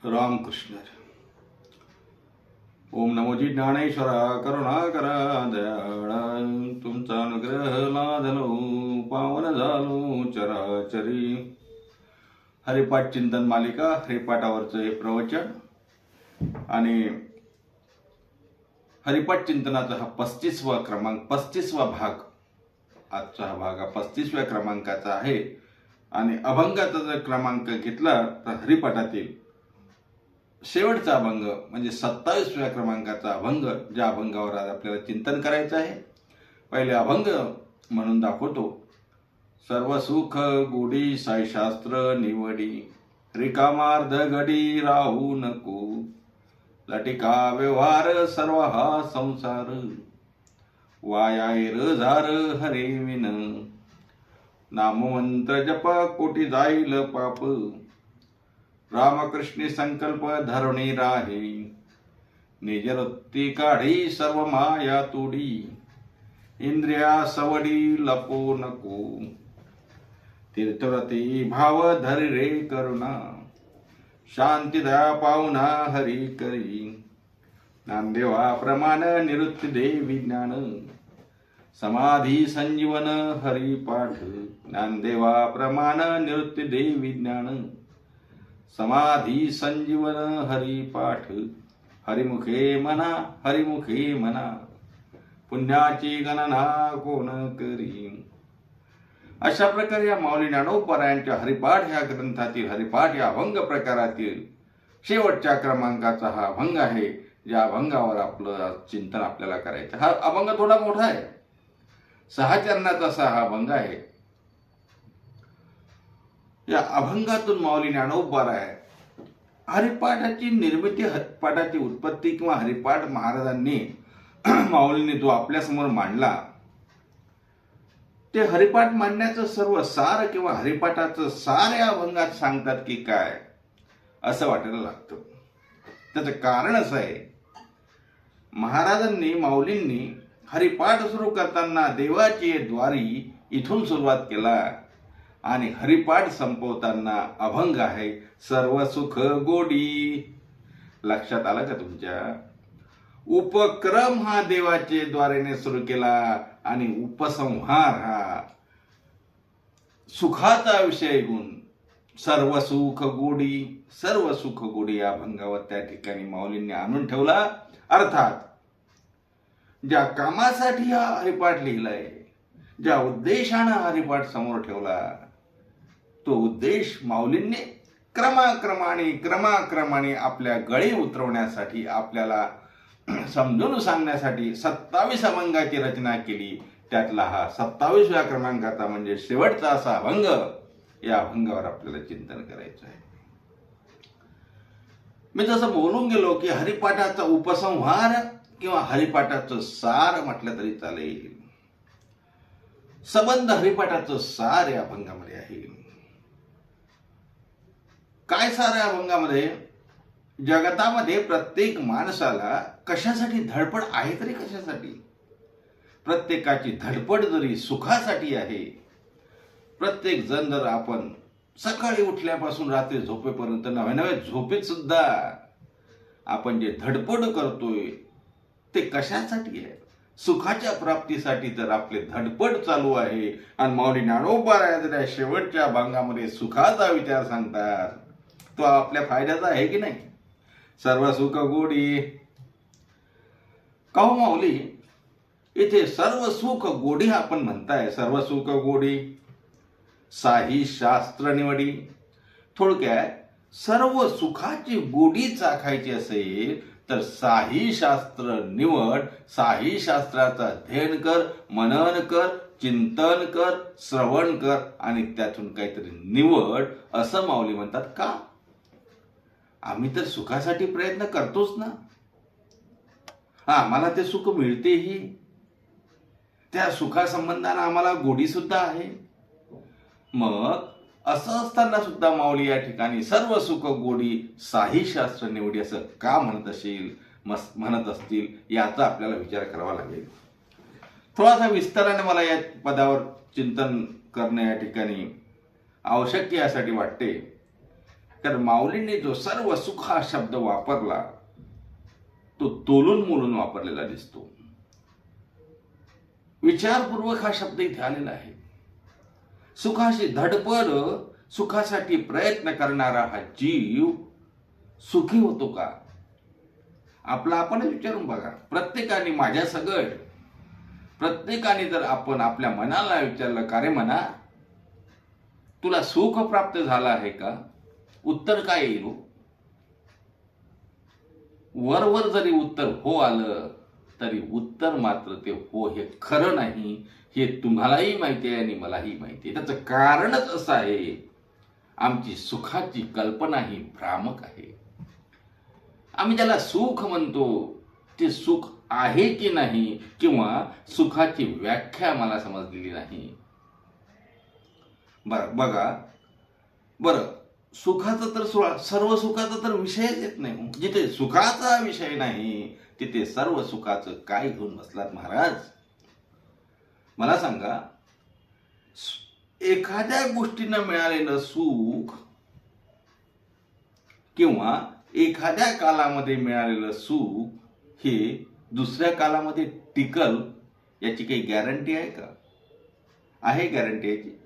रामकृष्ण ओम नमोजी ज्ञानेश्वरा करुणाकरा दयाळा तुमचा अनुग्रह लादलो पावन झालो चराचरी. हरिपाठ चिंतन मालिका हरिपाठावरचं हे प्रवचन आणि हरिपाठ चिंतनाचा हा 35वा भाग. आजचा हा भाग हा 35व्या क्रमांकाचा आहे आणि अभंगाचा जर क्रमांक घेतला तर हरिपाठातील शेवटचा अभंग म्हणजे 27व्या क्रमांकाचा अभंग, ज्या अभंगावर आज आपल्याला चिंतन करायचं आहे. पहिले अभंग म्हणून दाखवतो. सर्व सुख गोडी साईशास्त्र निवडी, रिकामार्ध घडी राहू नको, लटिका व्यवहार सर्व हा संसार, वायार झार हरे विन, नाममंत्र जप कोटी जाईल पाप, रामकृष्ण संकल्प धरणी राही, निजवृत्ती काढी सर्व माया तोडी, इंद्रिया सवडी लपो नको, तीर्थव्रती भाव धरी रे करुणा, शांती दया पाहुना हरी करी, नामदेवा प्रमाण निवृत्ती दे विज्ञान, समाधी संजीवन हरी पाठ, ज्ञानदेवा प्रमाण निवृत्ती दे विज्ञान, समाधी संजीवन हरी पाठ, हरिमुखे म्हणा, पुण्याची गणना कोण करी. अशा प्रकारे या माऊली ज्ञानोबरायांच्या हरिपाठ ह्या ग्रंथातील हरिपाठ या अभंग प्रकारातील शेवटच्या क्रमांकाचा हा अभंग आहे. ज्या अभंगावर आपलं चिंतन आपल्याला करायचं. हा अभंग थोडा मोठा आहे, 6 चरणाचा असा हा अभंग आहे. या अभंगातून माऊली ज्ञानोबराय हरिपाठाची निर्मिती, हरिपाठाची उत्पत्ती किंवा हरिपाठ महाराजांनी माऊलींनी जो आपल्यासमोर मांडला ते हरिपाठ मांडण्याचं सर्व सार किंवा हरिपाठाचं सार या अभंगात सांगतात की काय असं वाटायला लागतं. त्याचं कारण असं आहे, महाराजांनी माऊलींनी हरिपाठ सुरू करताना देवाची द्वारी इथून सुरुवात केला आणि हरिपाठ संपवताना अभंग आहे सर्व सुख गोडी. लक्षात आलं का तुमच्या? उपक्रम हा देवाचे द्वारेने सुरू केला आणि उपसंहार हा सुखाचा विषय घेऊन सर्व सुख गोडी या अभंगावर त्या ठिकाणी माऊलींनी आणून ठेवला. अर्थात ज्या कामासाठी हा हरिपाठ लिहिलाय, ज्या उद्देशानं हरिपाठ समोर ठेवला, तो उद्देश माऊलींनी क्रमाक्रमाने आपल्या गळी उतरवण्यासाठी, आपल्याला समजून सांगण्यासाठी 27 अभंगाची रचना केली. त्यातला हा 27व्या क्रमांकाचा म्हणजे शेवटचा असा अभंग. या अभंगावर आपल्याला चिंतन करायचं आहे. मी जसं बोलून गेलो की हरिपाठाचा उपसंहार किंवा हरिपाठाचं सार म्हटलं तरी चालेल. संबंध हरिपाठाचं सार या अभंगामध्ये आहे. काय सार या अभंगामध्ये? जगतामध्ये प्रत्येक माणसाला कशासाठी धडपड आहे तरी कशासाठी? प्रत्येकाची धडपड जरी सुखासाठी आहे. प्रत्येक जण जर आपण सकाळी उठल्यापासून रात्री झोपेपर्यंत नव्या झोपेत सुद्धा आपण जे धडपड करतोय ते कशासाठी आहे? सुखाच्या प्राप्तीसाठी तर आपले धडपड चालू आहे. आणि माऊली ज्ञानोबराया शेवटच्या अभंगामध्ये सुखाचा विचार सांगतात. तो आपल्या फायद्याचा आहे की नाही? सर्व सुख गोडी. काहो माऊली, इथे सर्व सुख गोडी आपण म्हणताय. सर्व सुख गोडी साही शास्त्र निवडी. थोडक्यात सर्व सुखाची गोडी चाखायची असेल तर साही शास्त्र निवड. साही शास्त्राचं अध्ययन कर, मनन कर, चिंतन कर, श्रवण कर आणि त्यातून काहीतरी निवड, असं माऊली म्हणतात. का? आम्ही तर सुखासाठी प्रयत्न करतोच ना. आम्हाला ते सुख मिळतेही, त्या सुखासंबंधानं आम्हाला गोडी सुद्धा आहे. मग असं असताना सुद्धा माऊली या ठिकाणी सर्व सुख गोडी साही शास्त्र निवडी असं का म्हणत असतील याचा आपल्याला विचार करावा लागेल. थोडासा विस्ताराने मला या पदावर चिंतन करणे या ठिकाणी आवश्यक यासाठी वाटते. कारण माऊलींनी जो सर्व सुख हा शब्द वापरला तो तोलून मोलून वापरलेला दिसतो. विचारपूर्वक हा शब्द इथे आलेला आहे. सुखाशी धडपड, सुखासाठी प्रयत्न करणारा हा जीव सुखी होतो का? आपला आपणच विचारून बघा. प्रत्येकाने माझ्या सगळं प्रत्येकाने जर आपण आपल्या मनाला विचारलं, का रे मना, तुला सुख प्राप्त झालं आहे का? उत्तर काय येईल? वरवर जरी उत्तर हो आलं तरी उत्तर मात्र ते हो हे खरं नाही, हे तुम्हालाही माहिती आहे आणि मलाही माहिती आहे. त्याचं कारणच असं आहे, आमची सुखाची कल्पना ही भ्रामक आहे. आम्ही ज्याला सुख म्हणतो ते सुख आहे की नाही, किंवा सुखाची व्याख्या मला समजलेली नाही. बरं सुखाचा तर सर्व सुखाचा तर विषयच येत नाही. जिथे सुखाचा विषय नाही तिथे सर्व सुखाचं काय घेऊन बसलात महाराज? मला सांगा, एखाद्या गोष्टीनं मिळालेलं सुख किंवा एखाद्या कालामध्ये मिळालेलं सुख हे दुसऱ्या कालामध्ये टिकल याची काही गॅरंटी आहे का? आहे गॅरंटी याची?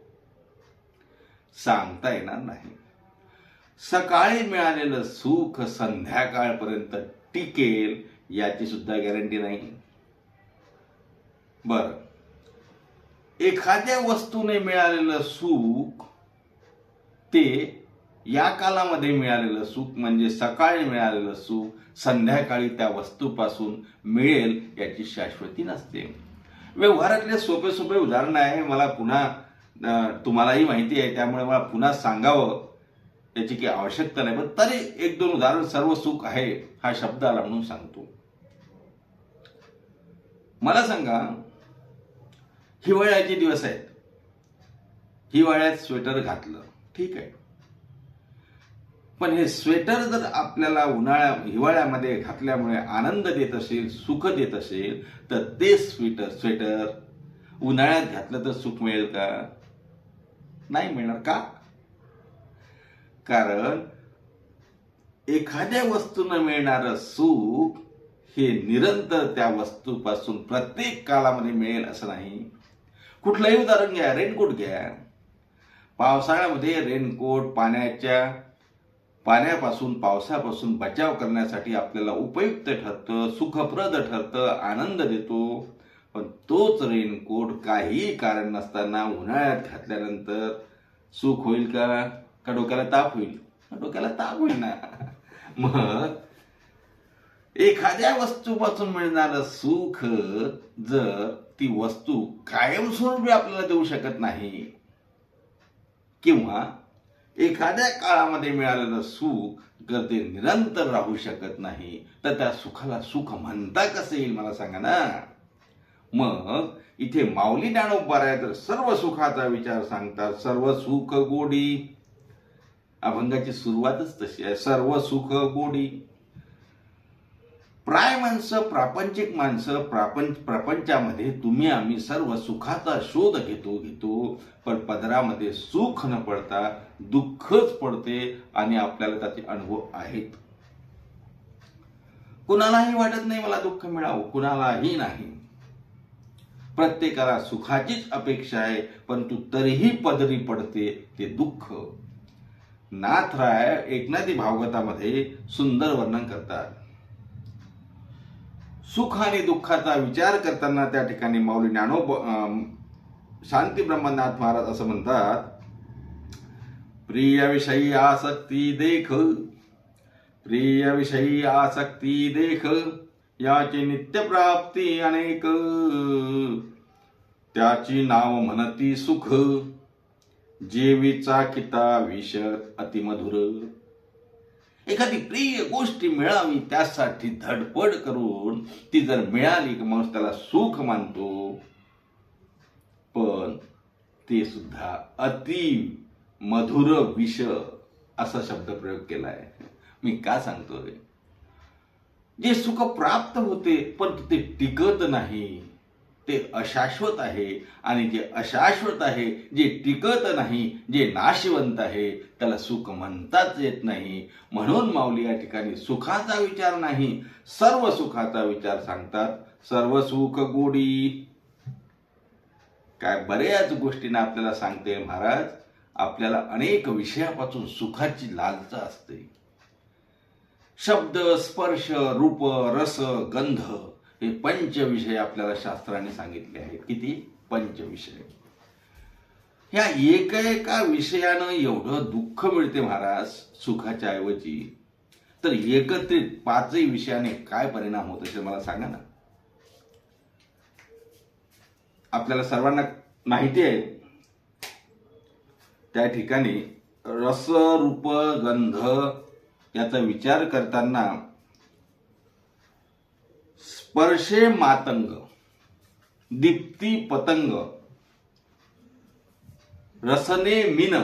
सांगता येणार नाही. सकाळी मिळालेलं सुख संध्याकाळपर्यंत टिकेल याची सुद्धा गॅरंटी नाही. बर, एखाद्या वस्तूने मिळालेलं सुख ते या कालामध्ये मिळालेलं सुख म्हणजे सकाळी मिळालेलं सुख संध्याकाळी त्या वस्तूपासून मिळेल याची शाश्वती नसते. व्यवहारातले सोपे सोपे उदाहरण आहे. मला पुन्हा तुम्हालाही माहिती आहे त्यामुळे मला पुन्हा सांगावं याची काही आवश्यकता नाही, पण तरी एक दोन उदाहरण सर्व सुख आहे हा शब्द आला म्हणून सांगतो. मला सांगा, हिवाळ्याचे दिवस आहेत, हिवाळ्यात स्वेटर घातलं, ठीक आहे, पण हे स्वेटर जर आपल्याला हिवाळ्यामध्ये घातल्यामुळे आनंद देत असेल, सुख देत असेल, तर ते स्वेटर उन्हाळ्यात घातलं तर सुख मिळेल का? नाही मिळणार. का? कारण एखाद्या वस्तूनं मिळणारं सुख हे निरंतर त्या वस्तूपासून प्रत्येक कालामध्ये मिळेल असं नाही. कुठलंही उदाहरण घ्या, रेनकोट घ्या. पावसाळ्यामध्ये रेनकोट पाण्यापासून पावसापासून बचाव करण्यासाठी आपल्याला उपयुक्त ठरतं, सुखप्रद ठरतं, आनंद देतो. पण तोच रेनकोट काही कारण नसताना उन्हाळ्यात घातल्यानंतर सुख होईल का? का डोक्याला ताप होईल? डोक्याला ताप होईल ना. मग एखाद्या वस्तूपासून मिळणारं सुख जर ती वस्तू कायमस्वरूपी आपल्याला देऊ शकत नाही, किंवा एखाद्या काळामध्ये मिळालेलं सुख जर ते निरंतर राहू शकत नाही, तर त्या सुखाला सुख म्हणता कसं येईल मला सांगा ना. मग इथे माऊली ज्ञानोबा तर सर्व सुखाचा विचार सांगतात. सर्व सुख गोडी, अभंगाची सुरुवातच तशी आहे, सर्व सुख गोडी. प्राय माणसं, प्रापंचिक माणसं प्रपंचामध्ये तुम्ही आम्ही सर्व सुखाचा शोध घेतो, पण पदरामध्ये सुख न पडता दुःखच पडते आणि आपल्याला त्याचे अनुभव आहेत. कुणालाही वाटत नाही मला दुःख मिळावं, कुणालाही नाही. प्रत्येकाला सुखाचीच अपेक्षा आहे, परंतु तरीही पदरी पडते ते दुःख. नाथराय एकनाथी भागवतामध्ये सुंदर वर्णन करतात. सुख आणि दुःखाचा विचार करताना त्या ठिकाणी माऊली शांती ब्रह्मनाथ महाराज असं म्हणतात, प्रिय विषयी आसक्ती देख, प्रिय विषयी आसक्ती देख, याची नित्य प्राप्ती अनेक, त्याची नाव म्हणती सुख, जेवीचा किता विष अतिमधुर. एखादी प्रिय गोष्टी मिळावी त्यासाठी धडपड करून ती जर मिळाली की माणूस त्याला सुख मानतो, पण ते सुद्धा अति मधुर विष असा शब्द प्रयोग केलाय. मी का सांगतोय? जे सुख प्राप्त होते पण ते टिकत नाही, ते अशाश्वत आहे, आणि जे अशाश्वत आहे, जे टिकत नाही, जे नाशवंत आहे, त्याला सुख म्हणताच येत नाही. म्हणून माऊली या ठिकाणी सुखाचा विचार नाही, सर्व सुखाचा विचार सांगतात. सर्व सुख गोडी. काय बऱ्याच गोष्टींना आपल्याला सांगते महाराज, आपल्याला अनेक विषयापासून सुखाची लालसा असते. शब्द, स्पर्श, रूप, रस, गंध हे पंचविषय आपल्याला शास्त्राने सांगितले आहेत. किती? पंचविषय. ह्या एका विषयानं एवढं दुःख मिळते महाराज सुखाच्या ऐवजी, तर एकत्रित पाचही विषयाने काय परिणाम होत असेल मला सांगा ना. आपल्याला सर्वांना माहिती आहे, त्या ठिकाणी रस, रूप, गंध याचा विचार करताना स्पर्शे मातंग, दीप्ती पतंग, रसने मीन,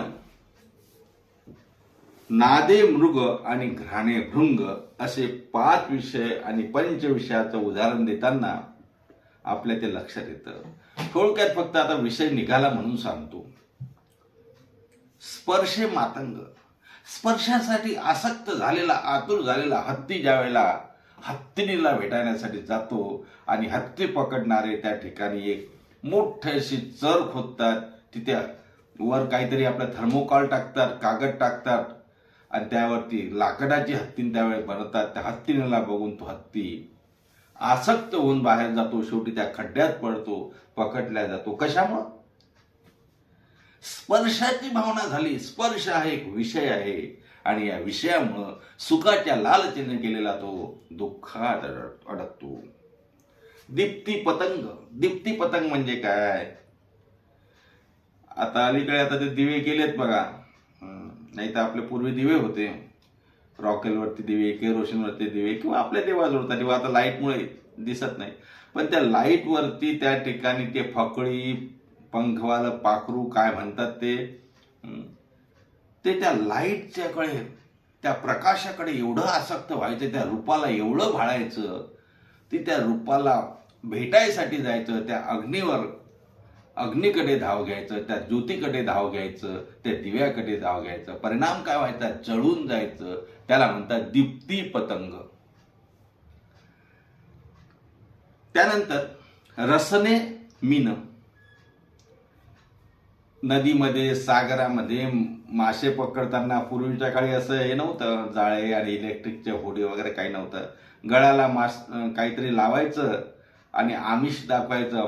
नादे मृग आणि घ्राणे भृंग असे 5 विषय आणि पंचविषयाचं उदाहरण देताना आपल्या ते लक्षात येतं. थोडक्यात फक्त आता विषय निघाला म्हणून सांगतो. स्पर्शे मातंग, स्पर्शासाठी आसक्त झालेला, आतुर झालेला हत्ती ज्या वेळेला हत्तीला भेटायसाठी जातो आणि हत्ती पकडणारे त्या ठिकाणी एक मोठीशी चर खोदतात, तिथे वर काहीतरी आपलं थर्मोकॉल टाकतात, कागद टाकतात आणि त्यावरती लाकडाची हत्ती त्यावेळेस बनवतात. त्या हत्तीला बघून तो हत्ती आसक्त होऊन बाहेर जातो, शेवटी त्या खड्ड्यात पडतो, पकडला जातो. कशामुळं? स्पर्शाची भावना झाली. स्पर्श हा एक विषय आहे आणि या विषयामुळं सुखाच्या लालचेने केलेला तो दुःखात अडकतो. दीप्ती पतंग, दीप्ती पतंग म्हणजे काय? आता अलीकडे आता ते दिवे केलेत बघा, नाही तर आपले पूर्वी दिवे होते, रॉकेलवरती दिवे, केरोसिनवरती दिवे, किंवा आपल्या देवाजवळचा दिवा आता लाईटमुळे दिसत नाही, पण त्या लाईटवरती त्या ठिकाणी ते फकळी, पंखवालं पाखरू काय म्हणतात ते त्या लाईटच्याकडे, त्या प्रकाशाकडे एवढं आसक्त व्हायचं, त्या रूपाला एवढं भाळायचं, ती त्या रूपाला भेटायसाठी जायचं, त्या अग्नीकडे धाव घ्यायचं, त्या ज्योतीकडे धाव घ्यायचं, त्या दिव्याकडे धाव घ्यायचं. परिणाम काय व्हायचा? जळून जायचं. त्याला म्हणतात दीप्ती पतंग. त्यानंतर रसने मीन, नदीमध्ये, सागरामध्ये मासे पकडताना पूर्वीच्या काळी असं हे नव्हतं, जाळे आणि इलेक्ट्रिकचे होडी वगैरे काही नव्हतं. गळाला काहीतरी लावायचं आणि आमिष दाखवायचं.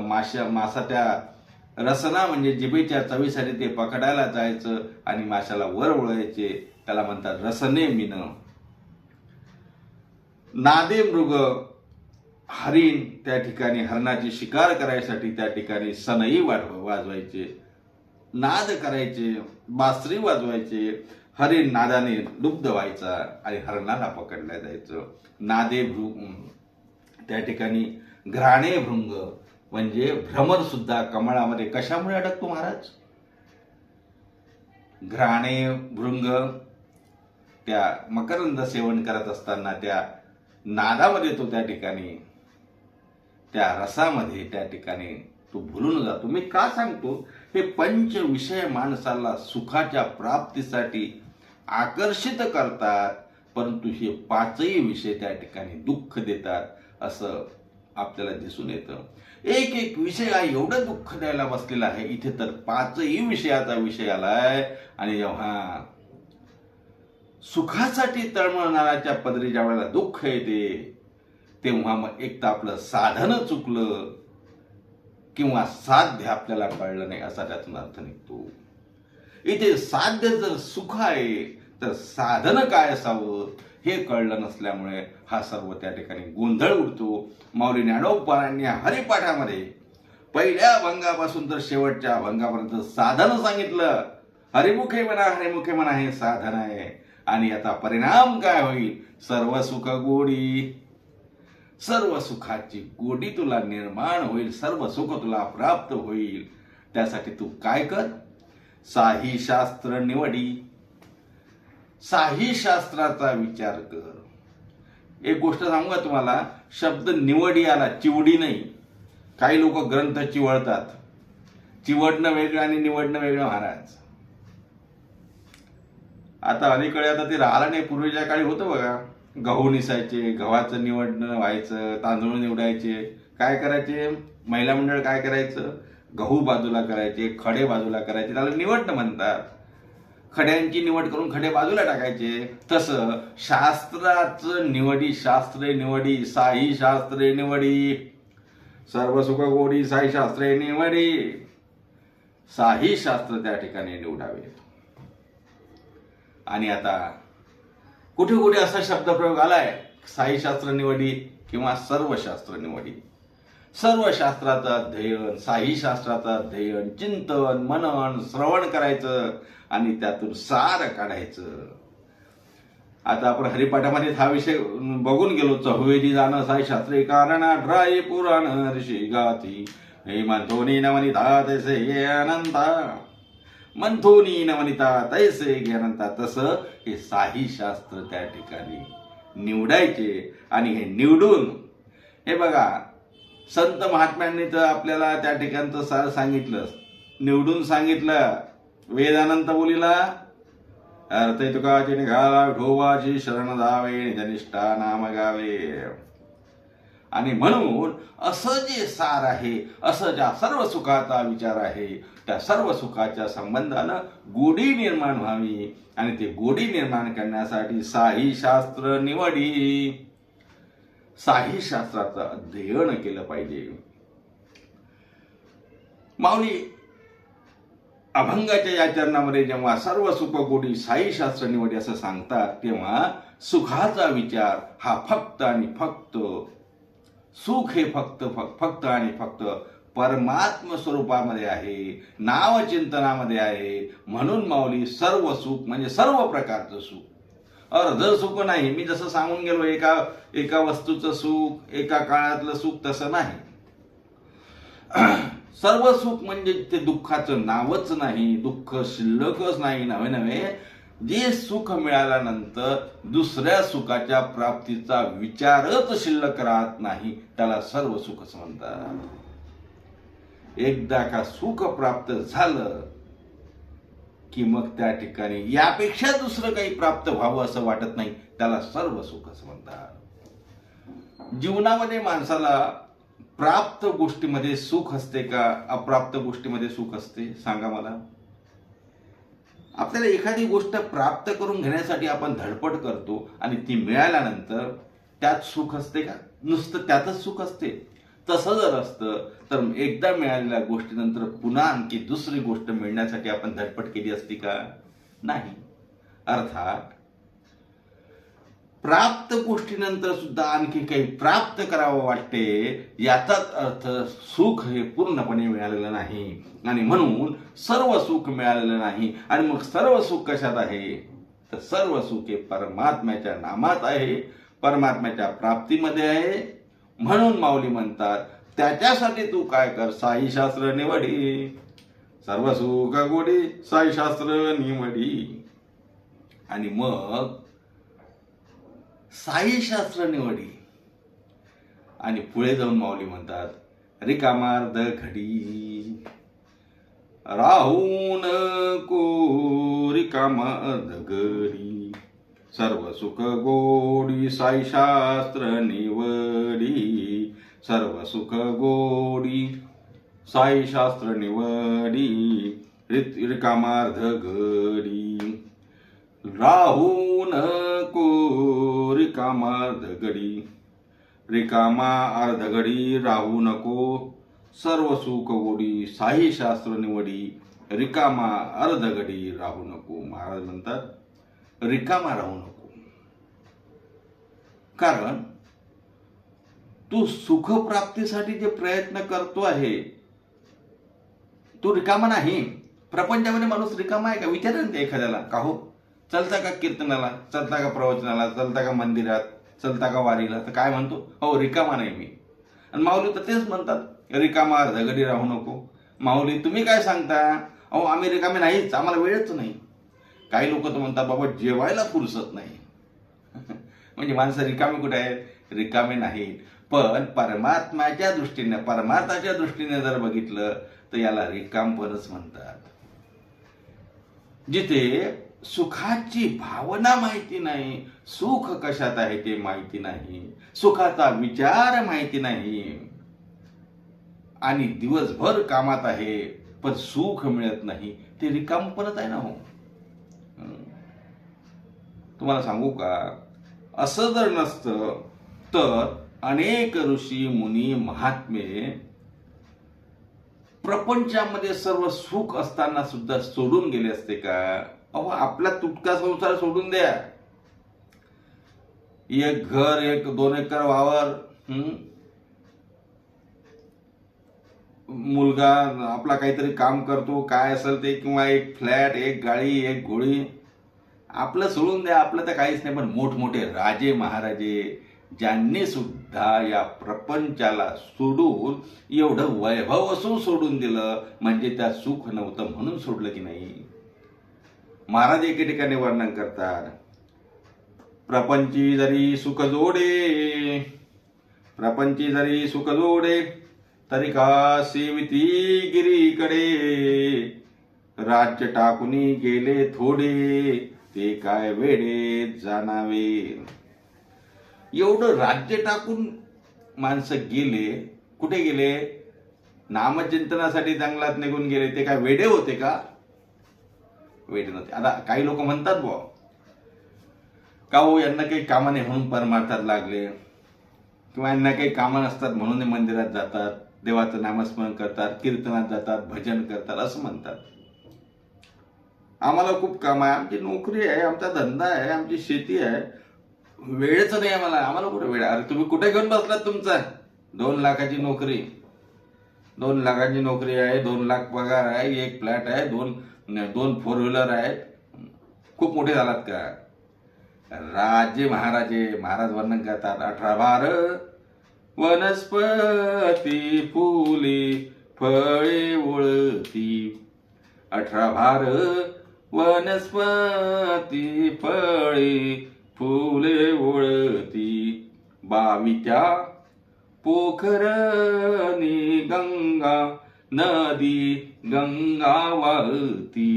मासा त्या रसना म्हणजे जिभेच्या चवीसाठी ते पकडायला जायचं आणि माशाला वर वळायचे. त्याला म्हणतात रसने मीन. नादे मृग, हरिण त्या ठिकाणी हरणाची शिकार करायसाठी त्या ठिकाणी सनई वाजवायचे, नाद करायचे, बासरी वाजवायचे. हरिण नादाने लुब्ध व्हायचा आणि हरणाला पकडल्या जायचं. नादे त्या ठिकाणी घ्राणे भृंग म्हणजे भ्रमर सुद्धा कमळामध्ये कशामुळे अडकतो महाराज? घ्राणे भृंग त्या मकरंद सेवन करत असताना त्या नादामध्ये तो त्या ठिकाणी, त्या रसामध्ये त्या ठिकाणी तो भुलून जातो. मी का सांगतो? हे पंच विषय माणसाला सुखाच्या प्राप्तीसाठी आकर्षित करतात, परंतु हे 5ही विषय त्या ठिकाणी दुःख देतात असं आपल्याला दिसून येतं. एक विषय हा एवढं दुःख द्यायला बसलेला आहे. इथे तर 5ही विषयाचा विषय आलाय. आणि जेव्हा सुखासाठी तळमळणाऱ्याच्या पदरी ज्या वेळेला दुःख येते, तेव्हा मग एक तर आपलं साधन चुकलं किंवा साध्य आपल्याला कळलं नाही असा त्यातून अर्थ निघतो. इथे साध्य जर सुख आहे तर साधन काय असावं हे कळलं नसल्यामुळे हा सर्व त्या ठिकाणी गोंधळ उडतो. माऊली ज्ञानोबांनी हरिपाठामध्ये पहिल्या भंगापासून तर शेवटच्या भंगापर्यंत साधन सांगितलं. हरिमुखे म्हणा हे साधन आहे. आणि याचा परिणाम काय होईल? सर्व सुख गोडी, सर्व सुखाची गोडी तुला निर्माण होईल, सर्व सुख तुला प्राप्त होईल. त्यासाठी तू काय कर? साही शास्त्र निवडी, साही शास्त्राचा विचार कर. एक गोष्ट सांगू का तुम्हाला? शब्द निवडी आला, चिवडी नाही. काही लोक ग्रंथ चिवळतात. चिवडणं वेगळं आणि निवडणं वेगळं महाराज. आता अलीकडे आता ते राहिलं नाही. पूर्वीच्या काळी होतं बघा, गहू निसायचे, गव्हाचं निवडणं व्हायचं, तांदूळ निवडायचे. काय करायचे महिला मंडळ, काय करायचं, गहू बाजूला करायचे, खडे बाजूला करायचे, त्याला निवडणं म्हणतात. खड्यांची निवड करून खडे बाजूला टाकायचे. तसं शास्त्राचं निवडी, शास्त्रे निवडी, साई शास्त्रे निवडी, सर्व सुख गोडी साई शास्त्रे निवडी. साई शास्त्र त्या ठिकाणी निवडावे. आणि आता कुठे कुठे असा शब्दप्रयोग आलाय, साई शास्त्र निवडी किंवा सर्व शास्त्र निवडी. सर्व शास्त्राचं अध्ययन, साई शास्त्राचं अध्ययन, चिंतन, मनन, श्रवण करायचं आणि त्यातून सार काढायचं. आता आपण हरिपाठामध्ये हा विषय बघून गेलो. चहुवेदी जाणं साई शास्त्रे कारण, अठराई पुराण ऋषी गाती, हे मंथोनी नवनिता तैसे हे अनंता, मंथोनी नवनिता तैसे हे अनंता. तसं हे साई शास्त्र त्या ठिकाणी निवडायचे. आणि हे निवडून, हे बघा, संत महात्म्यांनी तर आपल्याला त्या ठिकाणचं सार सांगितलं, निवडून सांगितलं. वेदानंत बोलीला अर्थ तुकाची निघाला, विठोबाची शरण जावे, निजनिष्ठा नाम गावे. आणि म्हणून असं जे सार आहे, असं ज्या सर्व सुखाचा विचार आहे, त्या सर्व सुखाच्या संबंधानं गोडी निर्माण व्हावी. आणि ते गोडी निर्माण करण्यासाठी साई शास्त्र निवडी, साई शास्त्राचं अध्ययन केलं पाहिजे. माऊली अभंगाच्या या चरणामध्ये जेव्हा सर्व सुख गोडी साई शास्त्र निवडी असं सांगतात, तेव्हा सुखाचा विचार हा फक्त आणि फक्त, सुख हे फक्त आणि फक्त परमात्म स्वरूपामध्ये आहे, नामचिंतनामध्ये आहे. म्हणून माऊली सर्व सुख म्हणजे सर्व प्रकारचं सुख, अर्ध सुख नाही. मी जसं सांगून गेलो, एका वस्तूचं सुख, एका काळातलं सुख, तसं नाही. सर्व सुख म्हणजे ते दुःखाचं नावच नाही, दुःख शिल्लकच नाही. नवे जे सुख मिळाल्यानंतर दुसऱ्या सुखाच्या प्राप्तीचा विचारच शिल्लक राहत नाही, त्याला सर्व सुखच म्हणतात. एकदा का सुख प्राप्त झालं की मग त्या ठिकाणी यापेक्षा दुसरं काही प्राप्त व्हावं असं वाटत नाही, त्याला सर्व सुखच म्हणतात. जीवनामध्ये माणसाला प्राप्त गोष्टीमध्ये सुख असते का, अप्राप्त गोष्टीमध्ये सुख असते, सांगा मला. आपल्याला एखादी गोष्ट प्राप्त करून घेण्यासाठी आपण धडपड करतो आणि ती मिळाल्यानंतर त्यात सुख असते का, नुसतं त्यातच सुख असते? तसं जर असतं तर एकदा मिळालेल्या गोष्टीनंतर पुन्हा आणखी दुसरी गोष्ट मिळण्यासाठी आपण धडपड केली असती का? नाही. अर्थात प्राप्त गोष्टीनंतर सुद्धा आणखी काही प्राप्त करावं वाटते, याचाच अर्थ सुख हे पूर्णपणे मिळालेलं नाही. आणि म्हणून सर्व सुख मिळालेलं नाही. आणि मग सर्व सुख कशात आहे, तर सर्व सुख हे परमात्म्याच्या नामात आहे, परमात्म्याच्या प्राप्तीमध्ये आहे. म्हणून माऊली म्हणतात, त्याच्यासाठी तू काय कर, साई शास्त्र निवडी, सर्व सुख गोडी साई शास्त्र निवडी. आणि मग साई शास्त्र निवडी आणि पुढे जाऊन माऊली म्हणतात, रिकामार्ध घडी राहून को रिकामार्ध घडी, सर्व सुख गोडी साई शास्त्र निवडी, सर्व सुख गोडी साई शास्त्र निवडी. रिकामार्ध घडी राहून को रिकामार्ध घडी, रिकामा अर्ध घडी राहू नको, सर्व सुख गोडी साई शास्त्र निवडी, रिकामा अर्ध घडी राहू नको. महाराज म्हणतात रिकामा राहू नको, कारण तू सुखप्राप्तीसाठी जे प्रयत्न करतो आहे तो रिकामा नाही. प्रपंचामध्ये माणूस रिकामा आहे का? विचारा ना एखाद्याला, का हो चलता का कीर्तनाला, चलता का प्रवचनाला, चलता का मंदिरात, चलता का वारीला, तर काय म्हणतो, हो रिकामा नाही मी. आणि माऊली तर तेच म्हणतात, रिकामा अर्धघडी राहू नको. माऊली तुम्ही काय सांगता, अहो आम्ही रिकामे नाहीच, आम्हाला वेळच नाही. काही लोक तर म्हणतात बाबा जेवायला फुरसत नाही. म्हणजे माणसं रिकामे कुठे आहेत? रिकामे नाहीत. पण परमात्म्याच्या दृष्टीने, परमार्थाच्या दृष्टीने जर बघितलं तर याला रिकामपणच म्हणतात. जिथे सुखाची भावना माहिती नाही, सुख कशात आहे ते माहिती नाही, सुखाचा विचार माहिती नाही, आणि दिवसभर कामात आहे पण सुख मिळत नाही, ते रिकामपणच आहे ना हो. तुम्हाला सांगू का, असं जर नसतं तर अनेक ऋषी मुनी महात्मे प्रपंचामध्ये सर्व सुख असताना सुद्धा सोडून गेले असते का? अहो, आपला तुटका संसार सोडून द्या, एक घर, 1-2 एकर वावर, मुलगा आपला काहीतरी काम करतो, काय असेल ते, किंवा एक फ्लॅट, एक गाडी, एक घोडी, आपलं सोडून द्या, आपलं तर काहीच नाही. पण मोठमोठे राजे महाराजे ज्यांनी सुद्धा या प्रपंचाला सोडून एवढं वैभव असून सोडून दिलं, म्हणजे त्यात सुख नव्हतं म्हणून सोडलं की नाही. महाराज एके ठिकाणी वर्णन करतात, प्रपंची जरी सुख जोडे, प्रपंची जरी सुख जोडे, तरी का सेविती गिरीकडे, राज्य टाकुनी गेले थोडे, ते काय वेडे जाणावे. एवढं राज्य टाकून माणसं गेले, कुठे गेले? नामचिंतनासाठी जंगलात निघून गेले. ते काय वेडे होते का? वेडे नव्हते. आता काही लोक म्हणतात बुवा का हो, यांना काही कामं नाही म्हणून परमार्थात लागले, किंवा यांना काही कामं नसतात म्हणून मंदिरात जातात, देवाचं नामस्मरण करतात, कीर्तनात जातात, भजन करतात, असं म्हणतात. आम्हाला खूप काम आहे, आमची नोकरी आहे, आमचा धंदा आहे, आमची शेती आहे, वेळच नाही आम्हाला कुठे वेळ? अरे तुम्ही कुठे घेऊन बसलात? तुमचा 2 लाखाची नोकरी, 2 लाखाची नोकरी आहे, 2 लाख पगार आहे, 1 फ्लॅट आहे, 2 4 व्हीलर आहेत, खूप मोठे झालात का? राजे महाराज वर्णन करतात, 18 भार वनस्पती फुले फळे ओळती, 18 भार वनस्पती फळे फुले ओळती, 22 पोखरनी गंगा नदी गंगा वाहती,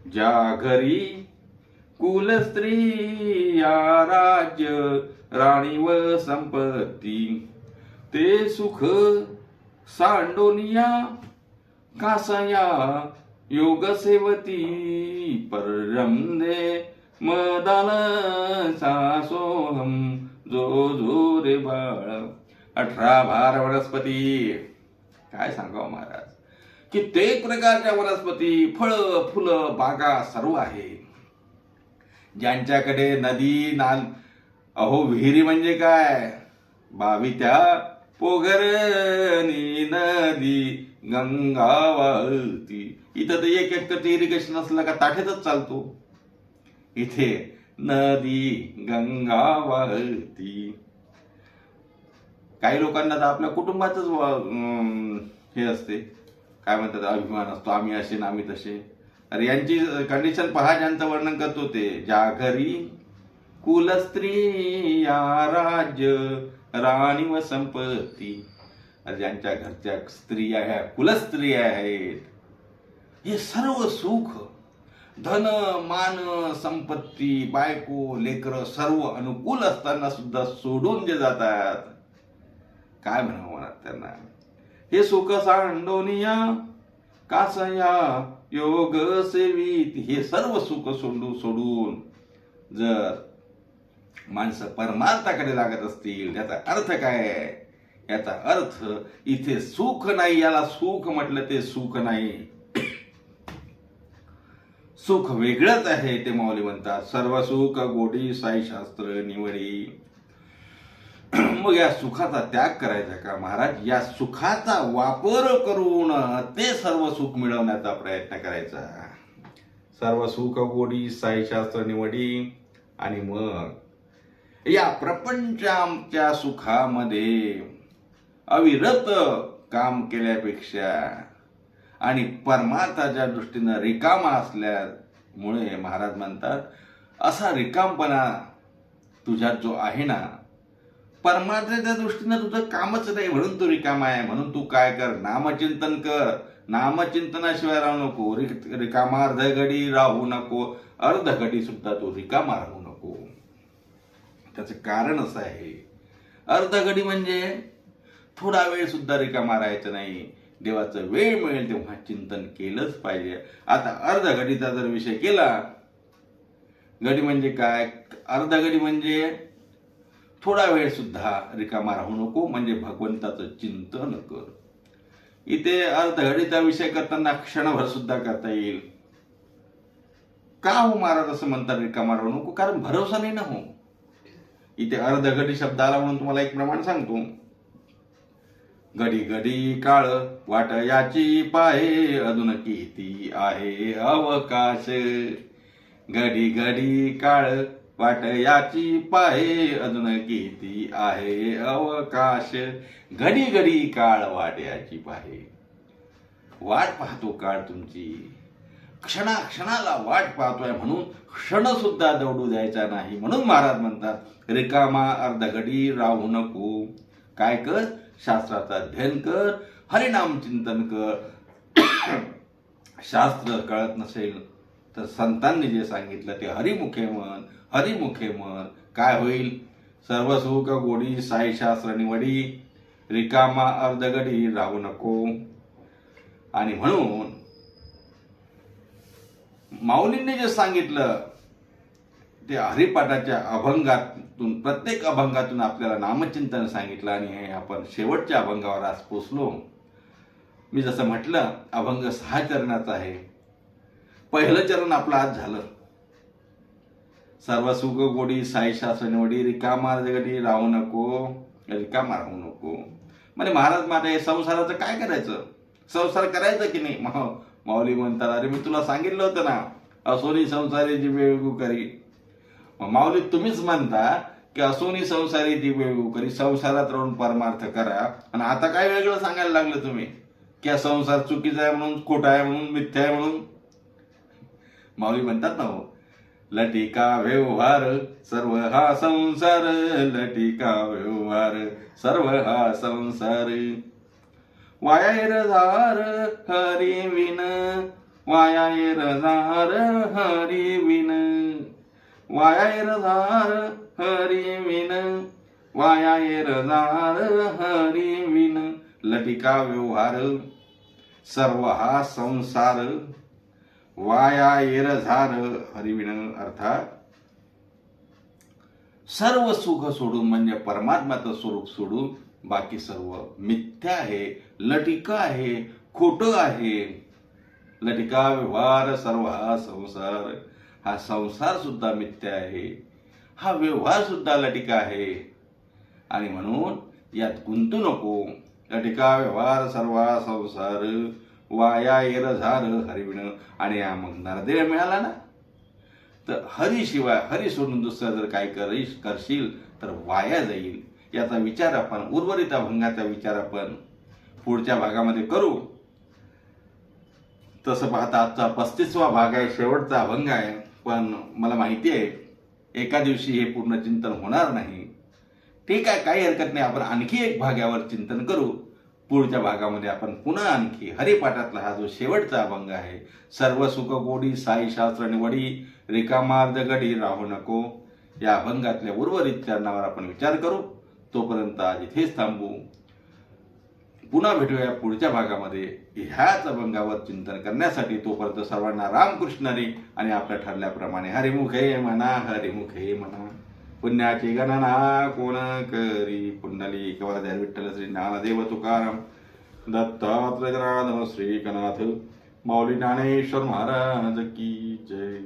ज्या घरी कुलस्त्रिया राज्य राणी व संपत्ती, ते सुख सांडोनिया कासया योग सेवती, पररमदे मदाल सासोहम जो जो रे बाळ. 18 भार वनस्पती, काय सांगावं महाराज, कित्येक प्रकारच्या वनस्पती, फळ, फुलं, बागा सर्व आहे. ज्यांच्याकडे नदी नाल, अहो विहिरी म्हणजे काय, 22 पोखरनी नदी गंगा वाहती. इथं तर एक एकरचं इरिगेशन असलं का ताठेतच चालतो, इथे नदी गंगा वाहती. काही लोकांना तर आपल्या कुटुंबातच हे असते, काय म्हणतात, अभिमान असतो, आम्ही असे ना आम्ही तसे. अरे यांची कंडिशन पहा, ज्यांचं वर्णन करतो ते, ज्या घरी कुलस्त्रिया राज्य राणी व संपत्ती, ज्यांच्या घरच्या स्त्रिया ह्या कुलस्त्रिया आहेत, हे सर्व सुख, धन मान संपत्ती, बायको लेकर सर्व अनुकूल असताना सुद्धा सोडून जे जातात, काय म्हणावं म्हणत त्यांना. हे सुख सांडोनिया कासया योग सेवित, हे सर्व सुख सोडून जर माणसं परमार्थाकडे लागत असतील, त्याचा अर्थ काय? याचा अर्थ इथे सुख नाही, याला सुख म्हटलं ते सुख नाही, सुख वेगळंच आहे. ते माऊली म्हणतात, सर्व सुख गोडी साई शास्त्र निवडी. मग या सुखाचा त्याग करायचा का महाराज? या सुखाचा वापर करून ते सर्व सुख मिळवण्याचा प्रयत्न करायचा. सर्व सुख गोडी साई शास्त्र निवडी. आणि मग या प्रपंचाच्या सुखामध्ये अविरत काम केल्यापेक्षा आणि परमार्थाच्या दृष्टीनं रिकामा असल्यामुळे महाराज म्हणतात, असा रिकामपणा तुझ्यात जो आहे ना, परमार्थाच्या दृष्टीनं तुझं कामच नाही म्हणून तू रिकामा आहे. म्हणून तू काय कर, नामचिंतन कर. नामचिंतनाशिवाय राहू नको. रिकामा अर्ध घडी राहू नको. अर्ध घडी सुद्धा तू रिकामा राहू नको. त्याचं कारण असं आहे, अर्ध घडी म्हणजे थोडा वेळ सुद्धा रिकामा राहायचं नाही. देवाचं वेळ मिळेल तेव्हा चिंतन केलंच पाहिजे. आता अर्ध घडीचा जर विषय केला, घडी म्हणजे काय, अर्ध घडी म्हणजे थोडा वेळ सुद्धा रिकामा राहू नको, म्हणजे भगवंताचं चिंतन कर. इथे अर्ध घडीचा विषय करताना क्षणभर सुद्धा करता येईल. का हो महाराज असं म्हणतात रिकामा राहू नको? कारण भरोसा नाही ना हो. इथे अर्ध घडी शब्द आला म्हणून तुम्हाला एक प्रमाण सांगतो. घडी घडी काळ वाट याची पाहे, अजून किती आहे अवकाश. घडी घडी काळ वाट याची पाहे, अजून किती आहे अवकाश. घडी घडी काळ वाट याची पाहे. वाट पाहतो काळ तुमची, क्षणाक्षणाला वाट पाहतोय, म्हणून क्षण सुद्धा दौडू द्यायचा नाही. म्हणून महाराज म्हणतात रिकामा अर्ध घडी राहू नको. काय कर, शास्त्राचं अध्ययन कर, हरिनाम चिंतन कर. शास्त्र कळत नसेल तर संतांनी जे सांगितलं ते हरिमुखे म्हण, हरिमुखे म्हण. काय होईल, सर्व सुख गोडी साई शास्त्र निवडी, रिकामा अर्ध घडी राहू नको. आणि म्हणून माऊलींनी जे सांगितलं ते हरिपाठाच्या अभंगातून, प्रत्येक अभंगातून आपल्याला नामचिंतन सांगितलं. आणि हे आपण शेवटच्या अभंगावर आज पोचलो. मी जसं म्हटलं, अभंग 6 चरणाचा आहे. पहिलं चरण आपलं आज झालं, सर्व सुख गोडी साई शास्त्र निवडी, रिकामा अर्ध घडी राहू नको, रिकामा राहू नको. म्हणजे महाराज माझ्या हे संसाराचं काय करायचं, संसार करायचा की नाही? माऊली म्हणतात अरे मी तुला सांगितलं होतं ना, असोनी संसारी जीवे वेगू करी. माऊली तुम्हीच म्हणता की असोनी संसारी जीवे वेगू करी, संसारात राहून परमार्थ करा. आणि आता काय वेगळं सांगायला लागलं तुम्ही की संसार चुकीचा आहे म्हणून, खोटा आहे म्हणून, मिथ्या आहे म्हणून. माऊली म्हणतात ना हो, लटिका व्यवहार सर्व हा संसार, लटिका व्यवहार सर्व हा संसार. वाया रझार हरी विन, वाया रझार हरी विन, वाया रझार हरी विन, वाया रझार हरी विन. लटिका व्यवहार सर्व हा संसार, वाया येरझार हरिविण. अर्थात सर्व सुख सोडून, म्हणजे परमात्म्याचं स्वरूप सोडून बाकी सर्व मिथ्या आहे, लटिका आहे, खोटं आहे. लटिका व्यवहार सर्व हा संसार, हा संसार सुद्धा मिथ्या आहे, हा व्यवहार सुद्धा लटिका आहे. आणि म्हणून यात गुंतू नको. लटिका व्यवहार सर्व हा संसार, वाया येरझार हरिविण. आणि हा मग नरदेव मिळाला ना, तर हरीशिवाय, हरी सोडून दुसरं जर काय करशील तर वाया जाईल. याचा विचार आपण, उर्वरित अभंगाचा विचार आपण पुढच्या भागामध्ये करू. तसं पाहता आजचा 35वा भाग आहे, शेवटचा अभंग आहे. पण मला माहिती आहे एका दिवशी हे पूर्ण चिंतन होणार नाही. ठीक आहे, काही हरकत नाही. आपण आणखी एक भाग यावर चिंतन करू. पुढच्या भागामध्ये आपण पुन्हा आणखी हरिपाठातला हा जो शेवटचा अभंग आहे, सर्व सुख गोडी साई शास्त्र निवडी, रिकामा अर्ध घडी राहू नको, या अभंगातल्या उर्वरित चरणावर आपण विचार करू. तोपर्यंत आज इथेच थांबू. पुन्हा भेटूया पुढच्या भागामध्ये ह्याच अभंगावर चिंतन करण्यासाठी. तोपर्यंत सर्वांना रामकृष्ण हरी. आणि आपल्या ठरल्याप्रमाणे हरिमुखे म्हणा, हरिमुखे म्हणा. पुण्याची गणना कोण करी, पुंडलिक वरदे विठ्ठल श्री ज्ञानदेव तुकाराम, दत्तात्रय श्री गणाथ, माऊली ज्ञानेश्वर महाराज की जय.